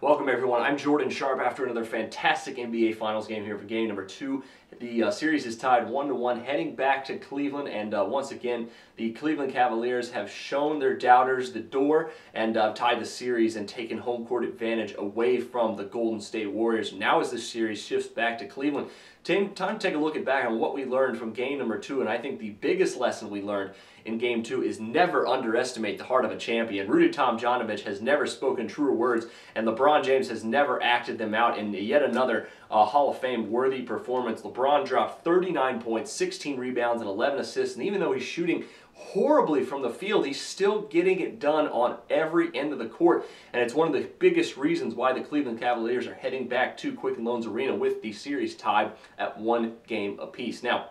Welcome everyone, I'm Jordan Sharp after another fantastic NBA Finals game here for game number 2. The series is tied 1-1 heading back to Cleveland, and once again the Cleveland Cavaliers have shown their doubters the door and tied the series and taken home court advantage away from the Golden State Warriors. Now as this series shifts back to Cleveland, time to take a look back on what we learned from game number 2, and I think the biggest lesson we learned in game 2 is never underestimate the heart of a champion. Rudy Tomjanovich has never spoken truer words, and Lebron James has never acted them out in yet another Hall of Fame worthy performance. LeBron dropped 39 points, 16 rebounds, and 11 assists, and even though he's shooting horribly from the field, he's still getting it done on every end of the court, and it's one of the biggest reasons why the Cleveland Cavaliers are heading back to Quicken Loans Arena with the series tied at 1 game apiece. Now,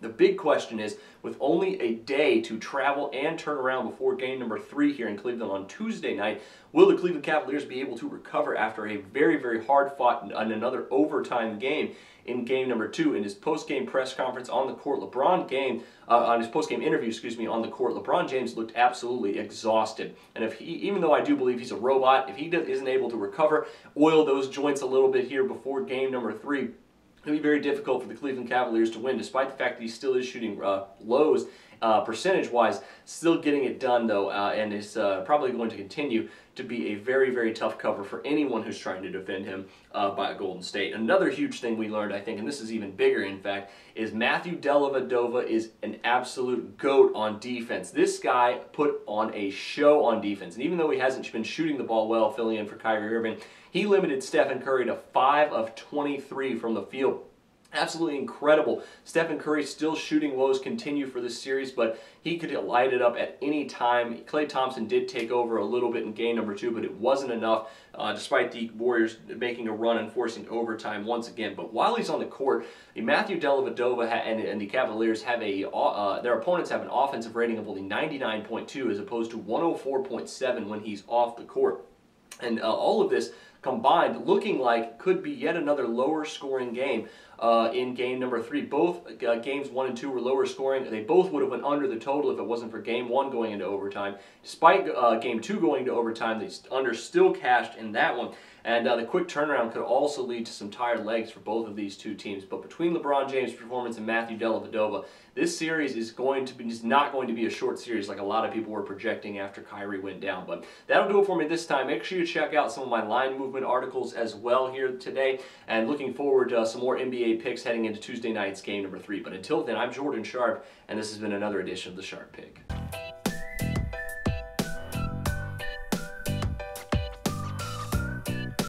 the big question is, with only a day to travel and turn around before game number 3 here in Cleveland on Tuesday night, will the Cleveland Cavaliers be able to recover after a very hard-fought and another overtime game in game number 2? In his post-game press conference on the court, on his post-game interview, on the court, LeBron James looked absolutely exhausted. And even though I do believe he's a robot, if he isn't able to recover, oil those joints a little bit here before game number 3, it'll be very difficult for the Cleveland Cavaliers to win, despite the fact that he still is shooting lows percentage-wise, still getting it done though, and is probably going to continue to be a very tough cover for anyone who's trying to defend him by Golden State. Another huge thing we learned, I think, and this is even bigger in fact, is Matthew Dellavedova is an absolute GOAT on defense. This guy put on a show on defense, and even though he hasn't been shooting the ball well, filling in for Kyrie Irving, he limited Stephen Curry to 5 of 23 from the field. Absolutely incredible. Stephen Curry still shooting lows continue for this series, but he could light it up at any time. Klay Thompson did take over a little bit in game number 2, but it wasn't enough, despite the Warriors making a run and forcing overtime once again. But while he's on the court, Matthew Dellavedova and the Cavaliers have their opponents have an offensive rating of only 99.2 as opposed to 104.7 when he's off the court. And all of this combined looking like could be yet another lower scoring game in game number 3. Both games 1 and 2 were lower scoring. They both would have went under the total if it wasn't for game 1 going into overtime. Despite game 2 going to overtime, the under still cashed in that one. And the quick turnaround could also lead to some tired legs for both of these two teams. But between LeBron James' performance and Matthew Dellavedova, this series is not going to be a short series like a lot of people were projecting after Kyrie went down. But that'll do it for me this time. Make sure you check out some of my line movement articles as well here today. And looking forward to some more NBA picks heading into Tuesday night's game number 3. But until then, I'm Jordan Sharp, and this has been another edition of the Sharp Pick.